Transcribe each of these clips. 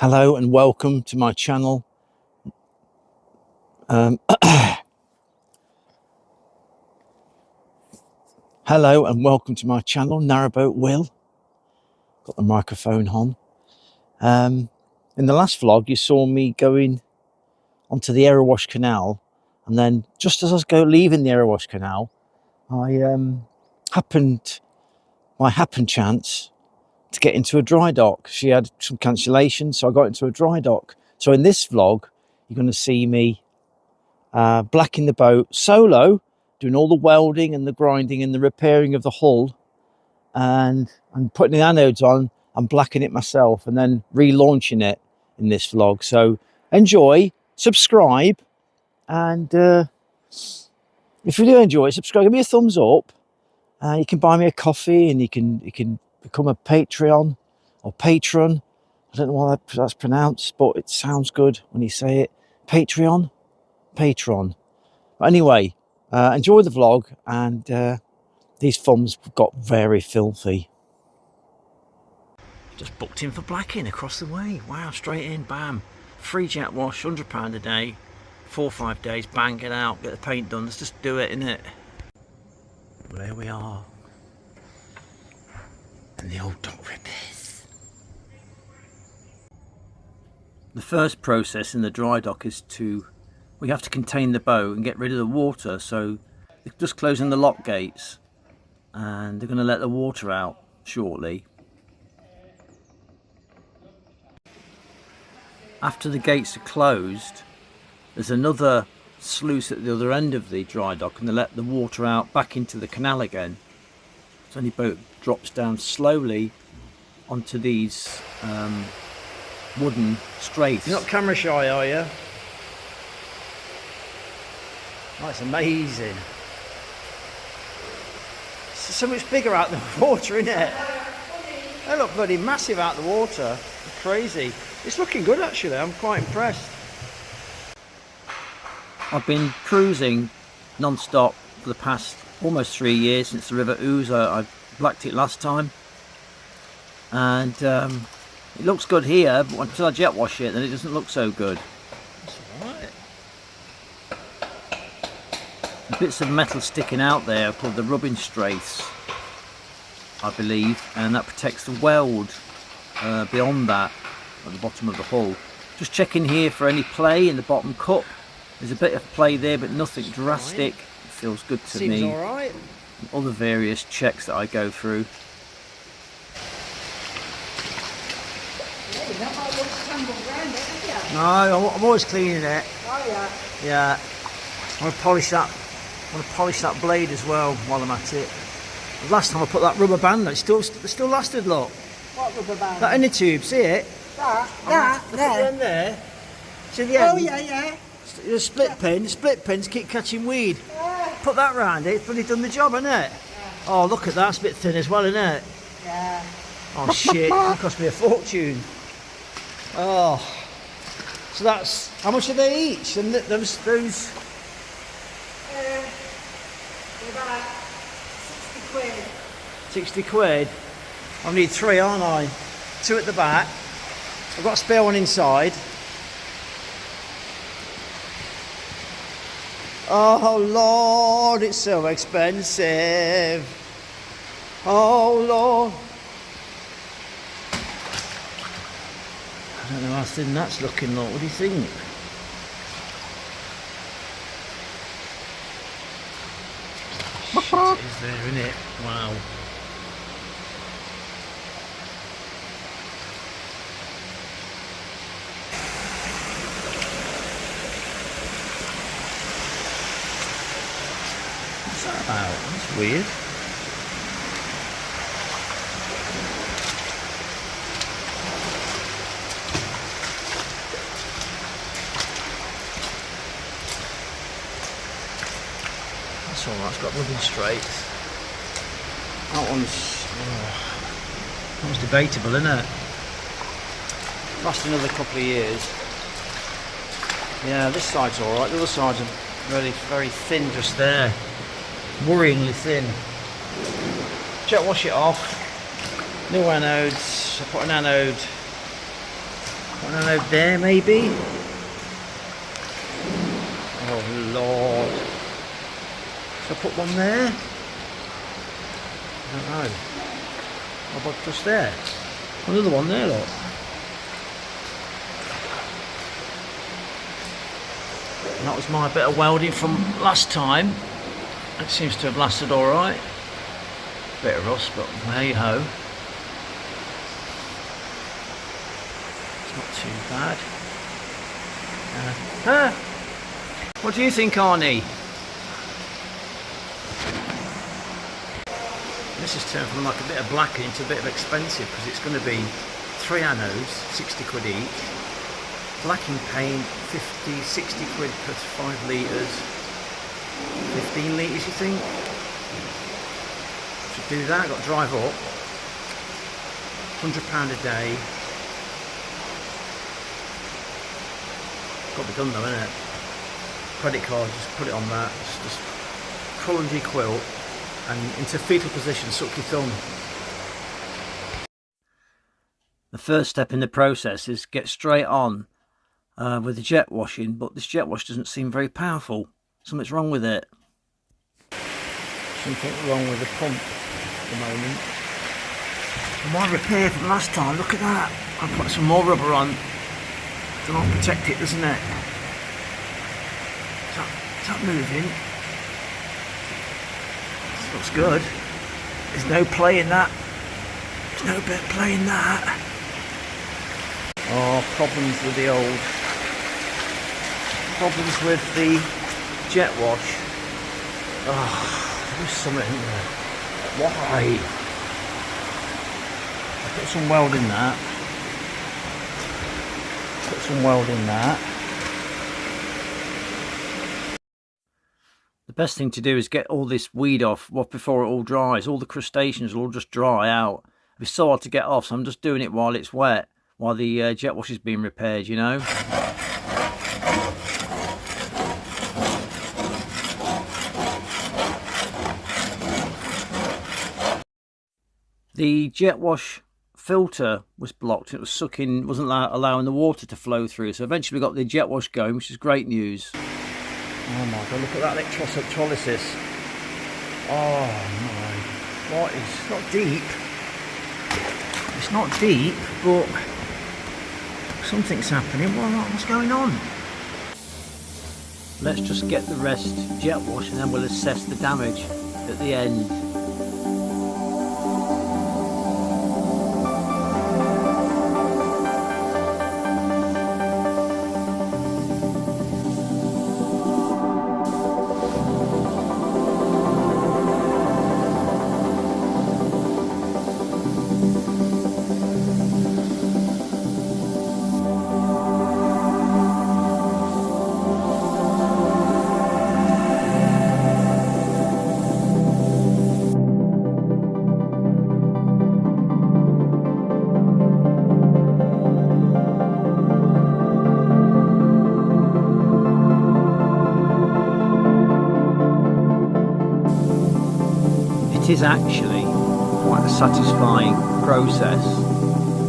Hello and welcome to my channel. Hello and welcome to my channel, NarrowboatWill. Got the microphone on. In the last vlog, you saw me going onto the Erewash Canal, and then just as I was leaving the Erewash Canal, I happened chance to get into a dry dock. She had some cancellations, so I got into a dry dock. So in this vlog, you're going to see me blacking the boat solo, doing all the welding and the grinding and the repairing of the hull, and I'm putting the anodes on and blacking it myself, and then relaunching it in this vlog. So enjoy, subscribe, and if you do enjoy it, subscribe, give me a thumbs up. You can buy me a coffee, and you can become a Patreon or patron. I don't know why that's pronounced, but it sounds good when you say it. Patron. But anyway, enjoy the vlog, and these thumbs got very filthy. Just booked in for blacking across the way. Wow, straight in, bam. Free jet wash, £100 a day, 4 or 5 days, bang, get out, get the paint done. Let's just do it, innit? Well, there we are. And the old dock repairs. The first process in the dry dock is we have to contain the boat and get rid of the water. So they're just closing the lock gates, and they're going to let the water out shortly. After the gates are closed, there's another sluice at the other end of the dry dock, and they let the water out back into the canal again. So any boat drops down slowly onto these wooden straits. You're not camera shy, are you? Oh, it's amazing. It's so much bigger out the water, isn't it? They look bloody massive out the water. It's crazy. It's looking good, actually. I'm quite impressed. I've been cruising non-stop for the past almost 3 years since the River Ouse. I blacked it last time, and it looks good here, but until I jet wash it, then it doesn't look so good. That's alright. The bits of metal sticking out there are called the rubbing straiths, I believe, and that protects the weld beyond that at the bottom of the hull. Just checking here for any play in the bottom cup. There's a bit of play there, but nothing drastic. It feels good to me. Seems alright. All the various checks that I go through. No, I'm always cleaning it. Oh yeah. Yeah. I want to polish that blade as well while I'm at it. Last time I put that rubber band on, it still lasted, look. What rubber band? That inner tube, see it? There. See the end? Oh yeah. The split pins keep catching weed. Yeah. Put that round it, it's probably done the job, hasn't it? Yeah. Oh, look at that, it's a bit thin as well, isn't it? Yeah. Oh shit, that cost me a fortune. Oh. So that's, how much are they each? And those about 60 quid. 60 quid? I need 3, aren't I? 2 at the back. I've got a spare one inside. Oh Lord, it's so expensive. Oh Lord. I don't know how thin that's looking, Lord. What do you think? Shit, it is there, isn't it? Wow. What's that about? That's weird. That's alright, it's got rubbing straight. That one's debatable, isn't it? Last another couple of years. Yeah, this side's alright, the other side's really very thin just there. Worryingly thin. Jet wash it off. New anodes. I put an anode One anode there maybe. Oh Lord. Should I put one there? I don't know. How about just there? Another one there, look. And that was my bit of welding from last time. It seems to have lasted alright. Bit of rust, but hey ho. It's not too bad. What do you think, Arnie? This has turned from like a bit of black into a bit of expensive because it's going to be 3 anodes, 60 quid each. Blacking paint, 50, 60 quid per 5 litres. 15 litres, you think? Should do that, got to drive up. £100 a day. Got to be done though, innit? Credit card, just put it on that. Just crawl under your quilt and into fetal position, suck your thumb. The first step in the process is get straight on with the jet washing, but this jet wash doesn't seem very powerful. Something's wrong with it. Something wrong with the pump at the moment. And my repair from last time, look at that. I put some more rubber on. To not protect it, doesn't it? Is that moving? This looks good. There's no play in that. There's no bit of play in that. Oh, problems with the old. Problems with the jet wash. Oh, there's something in there. Why? I put some weld in that. Put some weld in that. The best thing to do is get all this weed off before it all dries. All the crustaceans will all just dry out. It's so hard to get off, so I'm just doing it while it's wet, while the jet wash is being repaired, you know. The jet wash filter was blocked. It was sucking, wasn't allowing the water to flow through. So eventually we got the jet wash going, which is great news. Oh my god, look at that electrolysis. Oh my, what is, it's not deep. It's not deep, but something's happening. What's going on? Let's just get the rest jet wash and then we'll assess the damage at the end. It is actually quite a satisfying process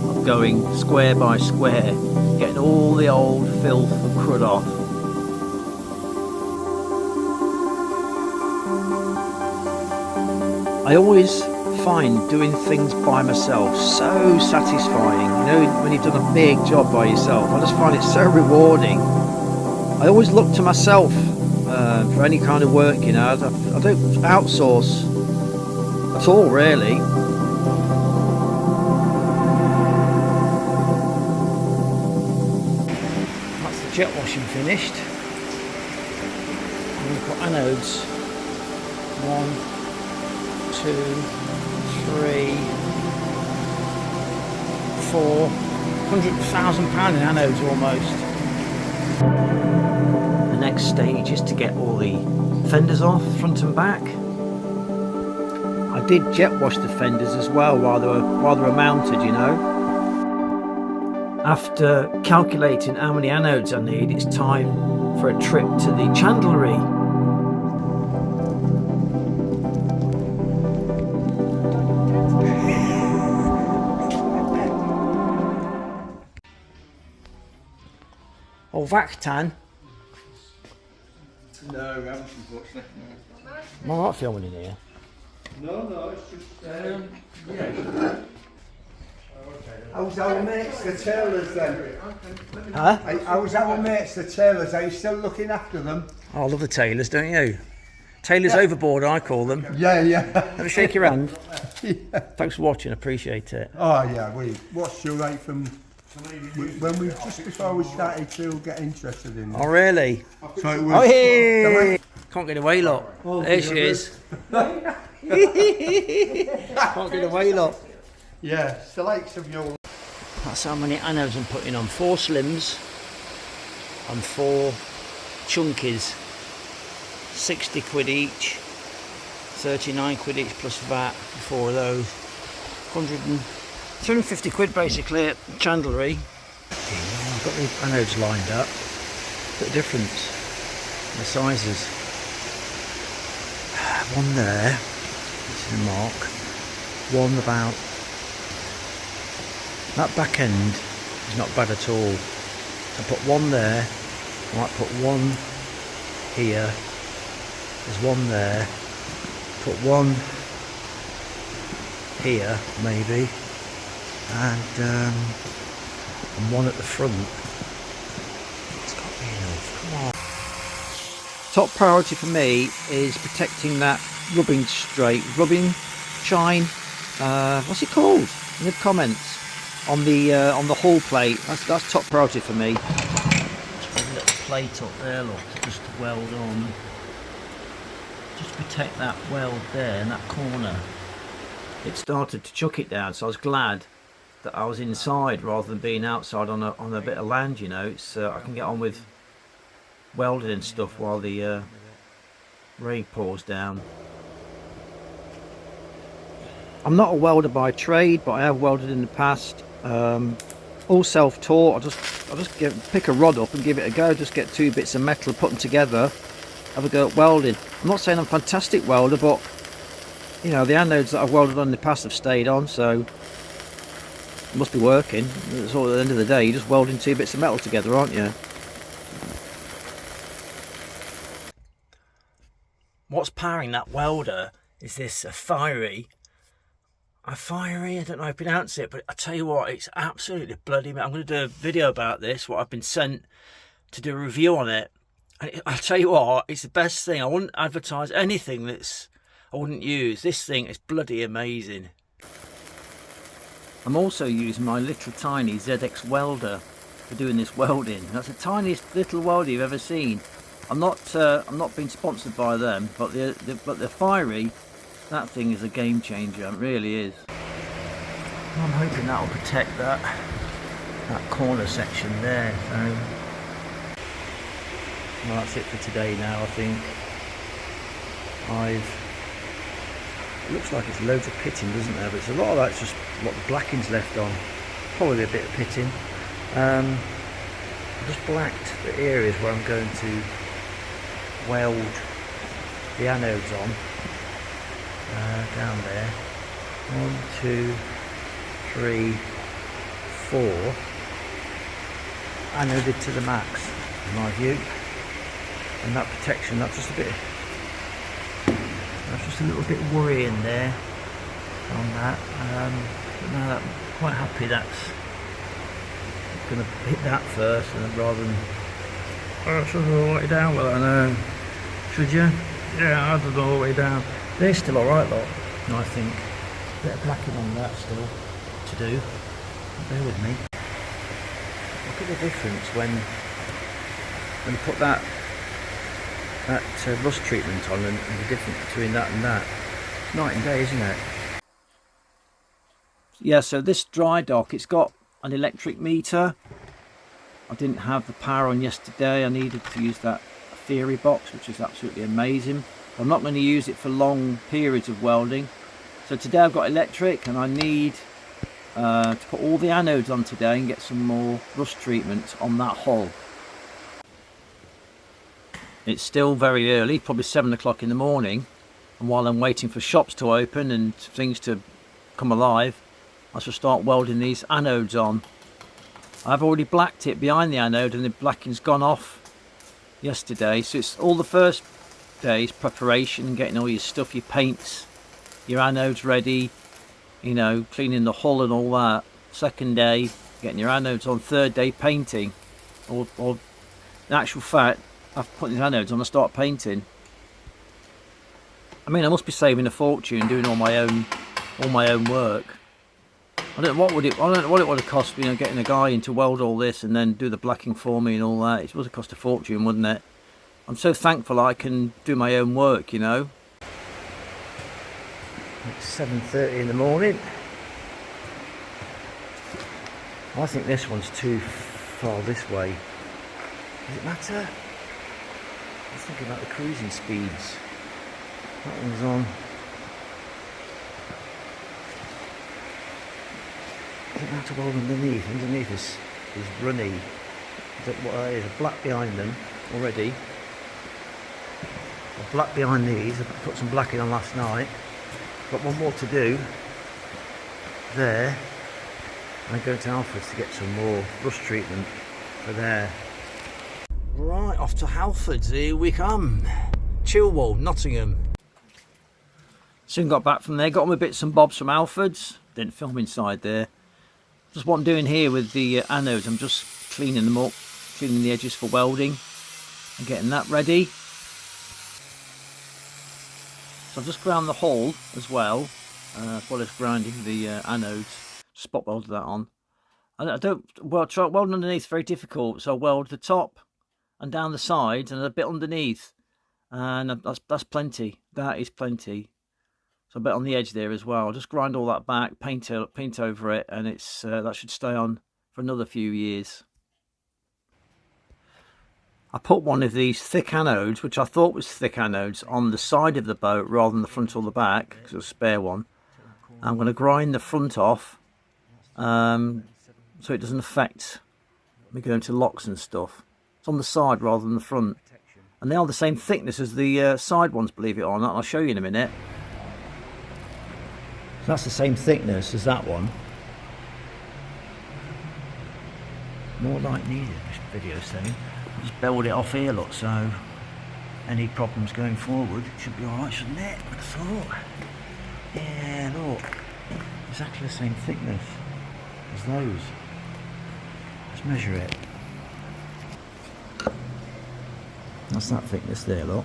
of going square by square, getting all the old filth and crud off. I always find doing things by myself so satisfying. You know, when you've done a big job by yourself, I just find it so rewarding. I always look to myself for any kind of work, you know. I don't outsource at all, really. That's the jet washing finished. I'm going to put anodes. 1, 2, 3, 4. £100,000 in anodes almost. The next stage is to get all the fenders off, front and back. I did jet wash the fenders as well while they were mounted, you know. After calculating how many anodes I need, it's time for a trip to the chandlery. Oh, Vactan. No, we haven't, unfortunately. Am I right filming in here? No, it's just, yeah. How's our mates, the tailors then? Huh? How's our mates, the tailors? Are you still looking after them? Oh, I love the tailors, don't you? Tailors overboard, I call them. Yeah. Let me shake your hand. Yeah. Thanks for watching, appreciate it. Oh yeah, we watched you right from when we just before we started to get interested in it. Oh, really? So it was, Oh, hey! Can't get away, look. There she is. Can't get away, look. Yeah, it's the likes of your. That's how many anodes I'm putting on. 4 slims and 4 chunkies. 60 quid each. 39 quid each plus VAT for 4 of those. 250 quid basically at Chandlery. I've got the anodes lined up. Bit of difference in the sizes. One there, this is a mark. One about. That back end is not bad at all. I put one there. I might put one here. There's one there. Put one here, maybe, and one at the front. It's got to be enough. Come on. Top priority for me is protecting that rubbing shine. What's it called? In the comments on the hull plate. That's top priority for me. There's a little plate up there, look, just to weld on. Just protect that weld there in that corner. It started to chuck it down, so I was glad that I was inside rather than being outside on a bit of land. You know, it's I can get on with welding and stuff while the rain pours down. I'm not a welder by trade, but I have welded in the past. All self-taught. I'll just pick a rod up and give it a go. Just get 2 bits of metal, put them together, have a go at welding. I'm not saying I'm a fantastic welder, but you know, the anodes that I've welded on in the past have stayed on, so it must be working. It's all at the end of the day, you're just welding 2 bits of metal together, aren't you? What's powering that welder is this fiery. I don't know how to pronounce it, but I tell you what, it's absolutely bloody. I'm going to do a video about this, what I've been sent to do a review on it. And I tell you what, it's the best thing. I wouldn't advertise anything I wouldn't use. This thing is bloody amazing. I'm also using my little tiny ZX welder for doing this welding. That's the tiniest little welder you've ever seen. I'm not being sponsored by them, but the fiery, that thing is a game changer. It really is. I'm hoping that will protect that corner section there. So, well, that's it for today now. I think it looks like it's loads of pitting, doesn't there? But it's a lot of that's just what the blacking's left on. Probably a bit of pitting. I just blacked the areas where I'm going to weld the anodes on. Down there. 1, 2, 3, 4. Anoded to the max, in my view. And that protection, that's just a little bit worrying there on that. But now I'm quite happy that's going to hit that first, and then rather than should go all the way down. Well, I know. Should you? Yeah, I don't go all the way down. They're still alright though, I think. A bit of blacking on that still to do. Bear with me. Look at the difference when you put that rust treatment on, and the difference between that and that. It's night and day, isn't it? Yeah, so this dry dock, it's got an electric meter. I didn't have the power on yesterday. I needed to use that theory box, which is absolutely amazing. I'm not going to use it for long periods of welding. So today I've got electric, and I need to put all the anodes on today and get some more rust treatment on that hull. It's still very early, probably 7 o'clock in the morning, and while I'm waiting for shops to open and things to come alive, I shall start welding these anodes on. I've already blacked it behind the anode, and the blacking's gone off yesterday. So it's all the first day's preparation, getting all your stuff, your paints, your anodes ready, you know, cleaning the hull and all that. Second day, getting your anodes on. Third day, painting. Or in actual fact, I've put these anodes on and start painting. I mean, I must be saving a fortune doing all my own work. I don't know what it would have cost me, you know, getting a guy in to weld all this and then do the blacking for me and all that. It would have cost a fortune, wouldn't it? I'm so thankful I can do my own work, you know. It's 7:30 in the morning. I think this one's too far this way. Does it matter? I was thinking about the cruising speeds. That one's on. Does it matter well underneath? Underneath is runny. There's a black behind them already. A black behind these. I put some blacking on last night. Got one more to do there. And I go to Halfords to get some more rust treatment for there. Right, off to Halfords, here we come. Chilwell, Nottingham. Soon got back from there, got my bits and bobs from Halfords. Didn't film inside there. Just what I'm doing here with the anodes, I'm just cleaning them up, cleaning the edges for welding and getting that ready. So I've just ground the hull as well as grinding the anodes. Spot welded that on. I don't welding underneath is very difficult, so I weld the top and down the sides and a bit underneath, and that's plenty. That is plenty. So a bit on the edge there as well. I'll just grind all that back, paint over it, and it's that should stay on for another few years. I put one of these thick anodes, which I thought was thick anodes, on the side of the boat rather than the front or the back, because it was a spare one. I'm going to grind the front off so it doesn't affect me going to locks and stuff. It's on the side rather than the front. And they are the same thickness as the side ones, believe it or not. I'll show you in a minute. So that's the same thickness as that one. More light needed, this video saying. Just build it off here, look, so any problems going forward should be alright, shouldn't it? I thought. Yeah, look. Exactly the same thickness as those. Let's measure it. That's that thickness there, look.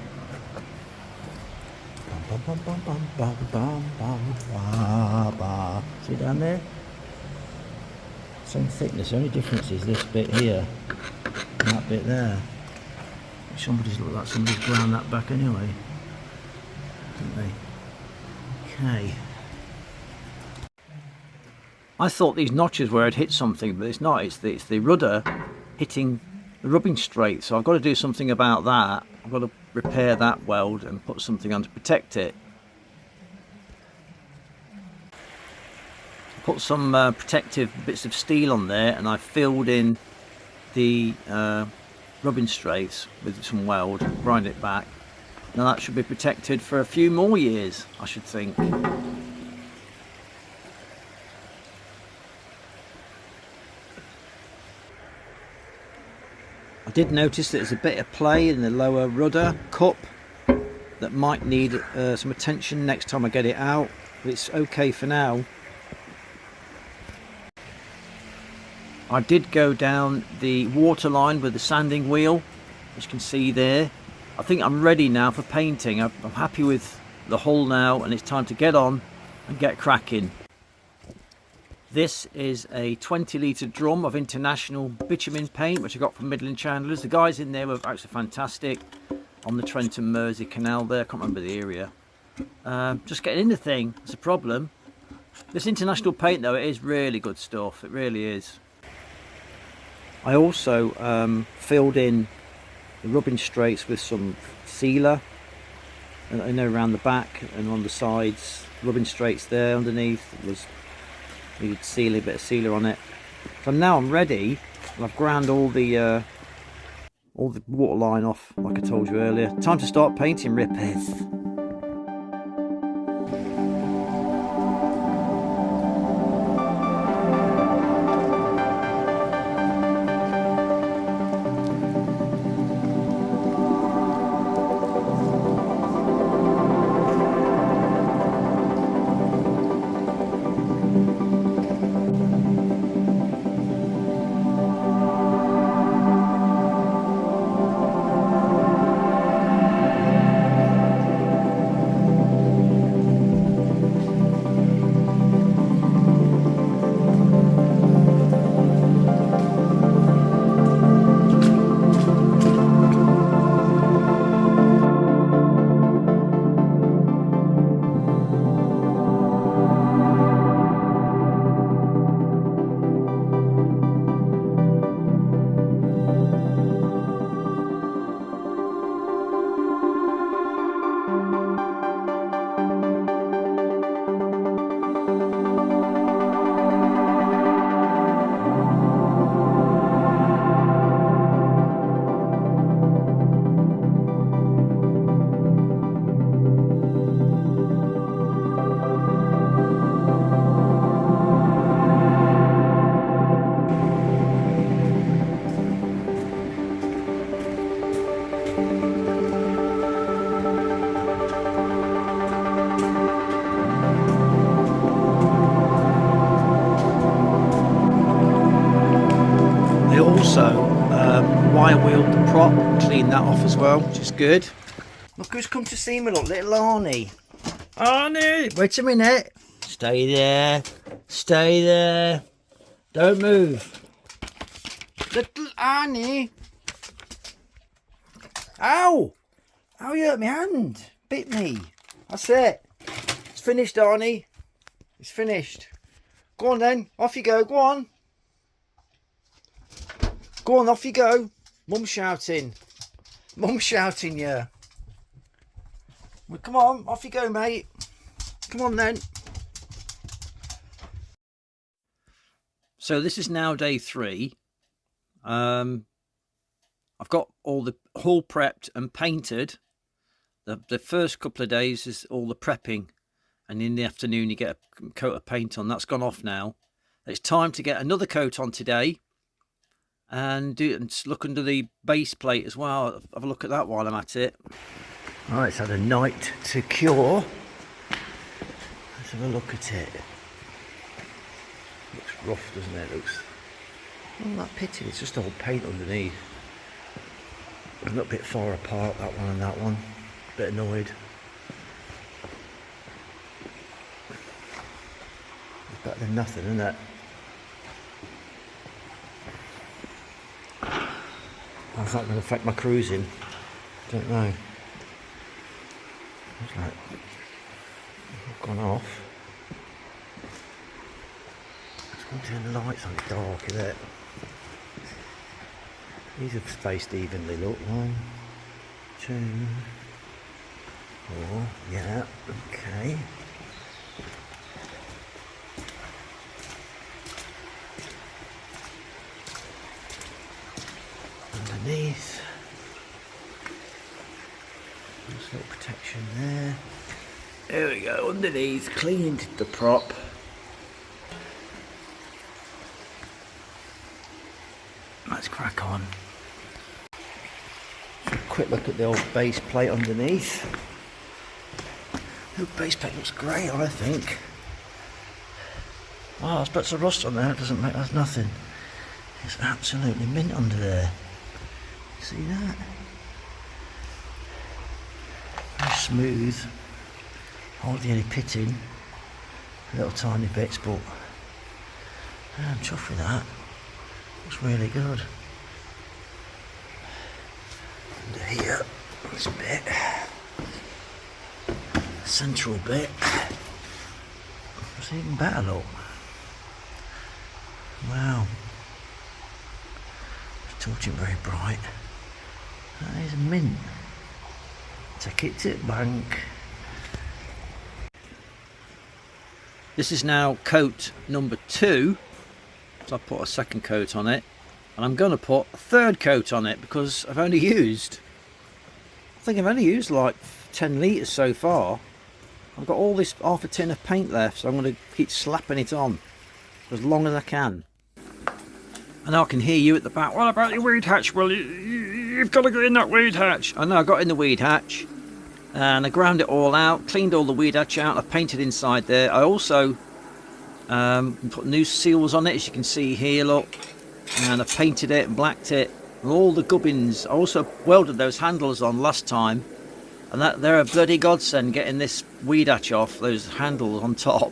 See down there? Same thickness, the only difference is this bit here and that bit there. Somebody's looked like somebody's ground that back anyway, didn't they? Okay. I thought these notches where I'd hit something, but it's not. It's the rudder hitting the rubbing straight. So I've got to do something about that. I've got to repair that weld and put something on to protect it. I put some protective bits of steel on there, and I filled in the rubbing straights with some weld, grind it back. Now that should be protected for a few more years, I should think. I did notice that there's a bit of play in the lower rudder cup that might need some attention next time I get it out, but it's okay for now. I did go down the water line with the sanding wheel, as you can see there. I think I'm ready now for painting. I'm happy with the hull now, and it's time to get on and get cracking. This is a 20-litre drum of international bitumen paint, which I got from Midland Chandlers. The guys in there were actually fantastic on the Trent and Mersey Canal there. I can't remember the area. Just getting in the thing, that's a problem. This international paint though, it is really good stuff. It really is. I also filled in the rubbing straights with some sealer. And I know around the back and on the sides, rubbing straights there underneath. You'd seal a bit of sealer on it. So now I'm ready, and I've ground all the water line off, like I told you earlier. Time to start painting, rippers. I also wire wheeled the prop, cleaned that off as well, which is good. Look who's come to see me, look, little Arnie. Arnie! Wait a minute. Stay there. Stay there. Don't move. Little Arnie. Ow! Ow, you hurt my hand. Bit me. That's it. It's finished, Arnie. It's finished. Go on then. Off you go. Go on. Go on, off you go. Mum's shouting. Mum's shouting, yeah. Well, come on, off you go, mate. Come on then. So this is now day 3. I've got all the hull prepped and painted. The first couple of days is all the prepping, and in the afternoon you get a coat of paint on. That's gone off now. It's time to get another coat on today, and look under the base plate as well. Have a look at that while I'm at it. All right, it's had a night to cure. Let's have a look at it. Looks rough, doesn't it? Looks not that pitted. It's just all paint underneath. A little bit far apart, that one and that one. A bit annoyed. It's better than nothing, isn't it? How's that going to affect my cruising? Don't know. It's like I've gone off. It's going to turn the lights on dark, is it? These are spaced evenly, look. 1, 2, 4, yeah, okay. Underneath. There's a little protection there. There we go, underneath, cleaned the prop. Let's crack on. Quick look at the old base plate underneath. The old base plate looks great, I think. Oh, there's bits of rust on there. It doesn't make, that's nothing. It's absolutely mint under there. See that? Very smooth. Hardly any pitting. Little tiny bits, but I'm chuffed with that. Looks really good. Under here, this bit, central bit, it's even better, look. Wow. The torch isn't very bright. That is mint. Take it to the bank. This is now coat number 2. So I put a second coat on it, and I'm going to put a third coat on it because I think I've only used like 10 litres so far. I've got all this half a tin of paint left, so I'm going to keep slapping it on for as long as I can. And I can hear you at the back. What about your weed hatch? Well, you've got to get in that weed hatch. I know, I got in the weed hatch and I ground it all out, cleaned all the weed hatch out, I painted inside there. I also put new seals on it, as you can see here, look, and I painted it and blacked it, and all the gubbins. I also welded those handles on last time, and they're a bloody godsend getting this weed hatch off, those handles on top.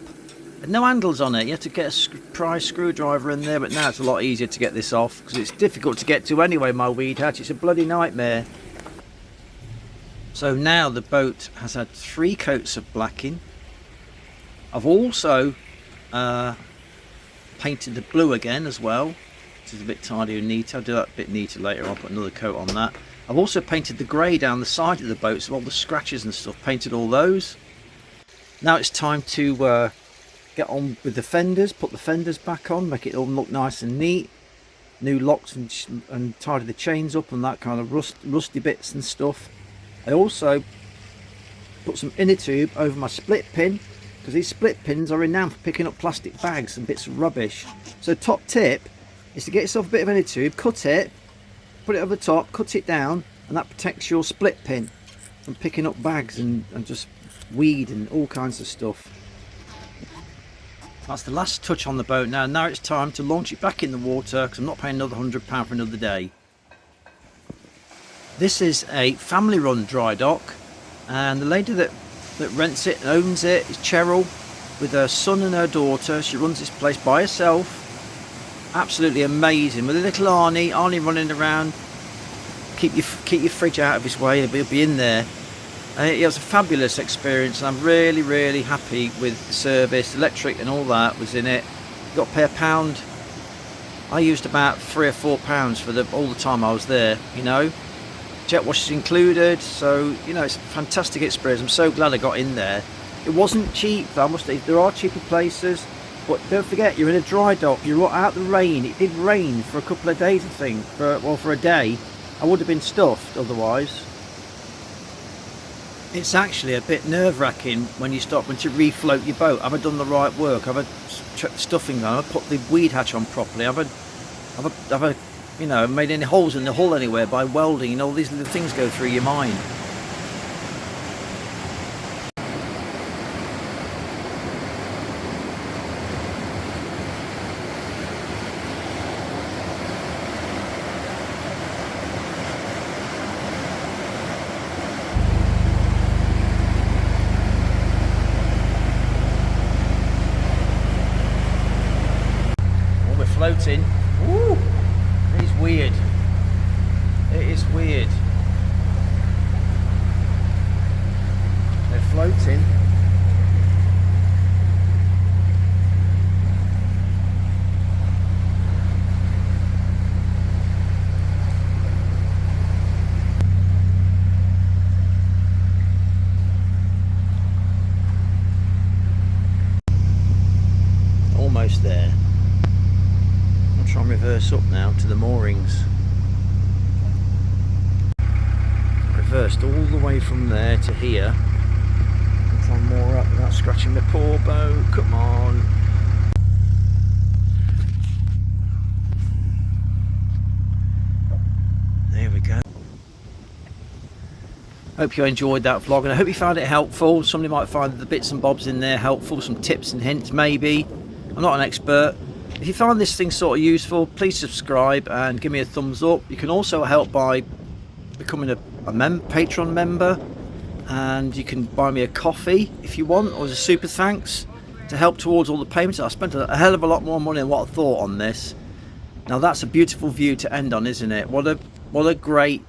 And no handles on it, you have to get a pry screwdriver in there, but now it's a lot easier to get this off because it's difficult to get to anyway, my weed hatch. It's a bloody nightmare. So now the boat has had 3 coats of blacking. I've also painted the blue again as well, which is a bit tidier and neater. I'll do that a bit neater later. I'll put another coat on that. I've also painted the grey down the side of the boat, so all the scratches and stuff, painted all those. Now it's time to get on with the fenders, put the fenders back on, make it all look nice and neat. New locks and tidy the chains up and that kind of rusty bits and stuff. I also put some inner tube over my split pin, because these split pins are renowned for picking up plastic bags and bits of rubbish. So top tip is to get yourself a bit of inner tube, cut it, put it over the top, cut it down, and that protects your split pin from picking up bags and just weed and all kinds of stuff. That's the last touch on the boat now. Now it's time to launch it back in the water because I'm not paying another £100 for another day. This is a family run dry dock, and the lady that rents it and owns it is Cheryl, with her son and her daughter. She runs this place by herself. Absolutely amazing, with a little Arnie running around. Keep your fridge out of his way, he'll be in there. It was a fabulous experience, and I'm really happy with the service. Electric and all that was in it. You got to pay £1. I used about £3 or £4 for all the time I was there, you know. Jet wash is included, so you know, it's a fantastic experience. I'm so glad I got in there. It wasn't cheap, I must say. There are cheaper places, but don't forget, you're in a dry dock, you're out the rain. It did rain for a couple of days, I think. For a day. I would have been stuffed otherwise. It's actually a bit nerve-wracking when you stop and to refloat your boat. Have I done the right work? Have I checked the stuffing on? Have I put the weed hatch on properly? Have I you know, made any holes in the hull anywhere by welding? And all these little things go through your mind. Oh, we're floating. Woo! It is weird. It is weird. They're floating. Almost there. I'll try and reverse up now to the moorings. Reversed all the way from there to here. I'll try and moor up without scratching my poor boat. Come on. There we go. Hope you enjoyed that vlog, and I hope you found it helpful. Somebody might find the bits and bobs in there helpful, some tips and hints maybe. I'm not an expert. If you found this thing sort of useful, please subscribe and give me a thumbs up. You can also help by becoming a Patreon member, and you can buy me a coffee if you want, or as a super thanks to help towards all the payments. I spent a hell of a lot more money than what I thought on this. Now that's a beautiful view to end on, isn't it? What a great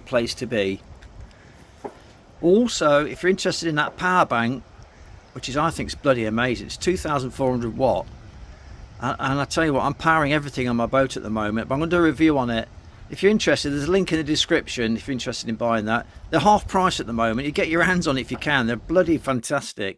place to be. Also, if you're interested in that power bank, which is, I think, is bloody amazing. It's 2,400 watt. And I tell you what, I'm powering everything on my boat at the moment, but I'm going to do a review on it. If you're interested, there's a link in the description if you're interested in buying that. They're half price at the moment. You get your hands on it if you can. They're bloody fantastic.